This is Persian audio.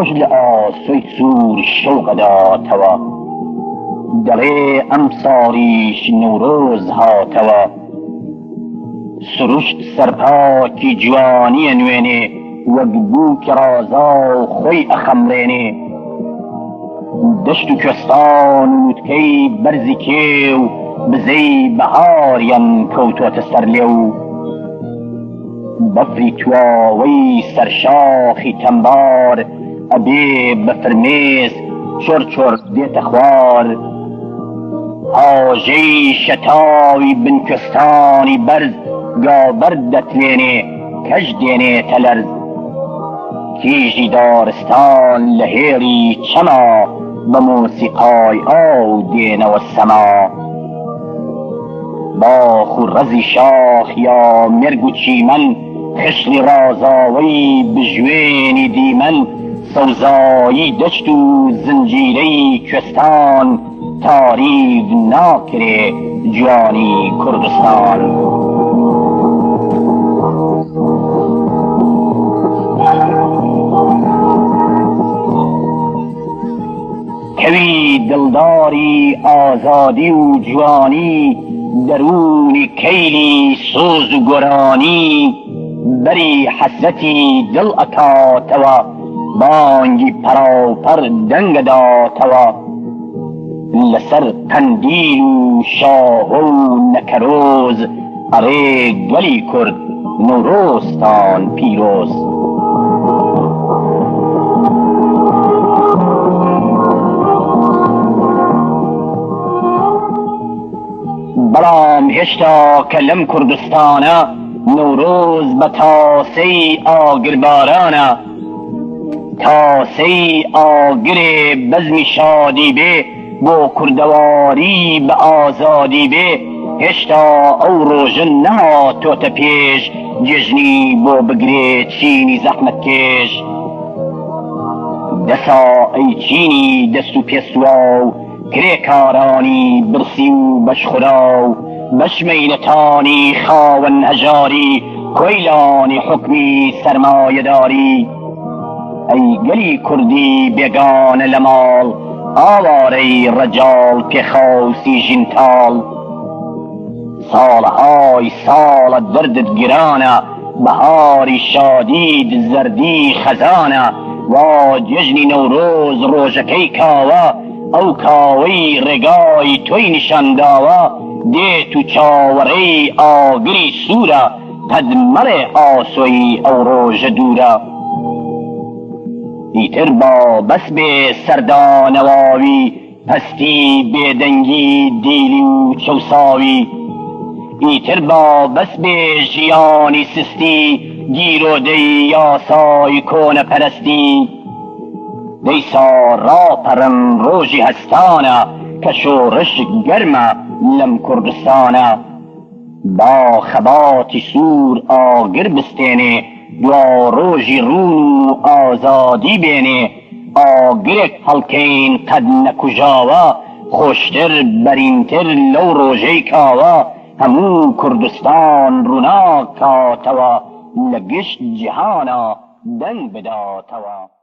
مژل آسوی سور شوق داتوا دره امساریش نوروز هاتوا سروشت سرپاکی جوانی نوینه وگبوک رازا خوی اخمرینه دشت و کستان وودکی برزی کیو بزی بهاریم کوتوت سرلیو بفری تواوی سرشاخی تنبار ابی بفرمیز چور چور دیت خوار آجی شتاوی بنکستانی برز گا بردت لینه کج دینه تلرز کیجی دارستان لهیری چما بموسیقای آو دینه و سما با خورزی شاخ یا مرگو چیمن خشل رازاوی بجوینی دیمن سوزایی دشت و زنجیری کستان تاریب ناکره جوانی کردستان کوی دلداری آزادی و جوانی درونی کیلی سوز و گرانی بری حسرتی دل اکاتوا بانگی پراپر دنگ داتوا لسر قندیل و شاه و نکروز اره گلی کرد نوروستان پیروز بلام هشتا کلم کردستانه نوروز به تاسی آگربارانه تاسی آگر بزم شادی به بو کردواری به آزادی به هشتا او روژن نما توت پیش ججنی بو بگری چینی زحمت کش دسا ای چینی دستو پیسواو کری کارانی برسی و بشخراو بشمینتانی خاون هجاری کویلانی حکمی سرمایه داری ای گلی کردی بیگان لمال آواری رجال که خوصی جنتال سالهای سال دردت گرانه بهاری شادید زردی خزانه و ججنی نوروز روژکی کاوه او کاوی رگای توی نشان داوه دی تو چاوری آگری سوره قد مره آسوی او روژ دوره ایتر با بس به سردانواوی پستی بدنگی دیلی و چوساوی ایتر با بس به جیانی سستی گیر و دی یاسای کون پرستی دیسا را پرم روژی هستانه که شورش گرمه لم کردستانه با خباتی سور آگر بستینه دو روژی رون و آزادی بینه آگرک حلکین قد نکجاوه خوشتر برینتر لو روژی کاوه همون کردستان رونا کاتوه لگشت جهانا دنگ بداتوه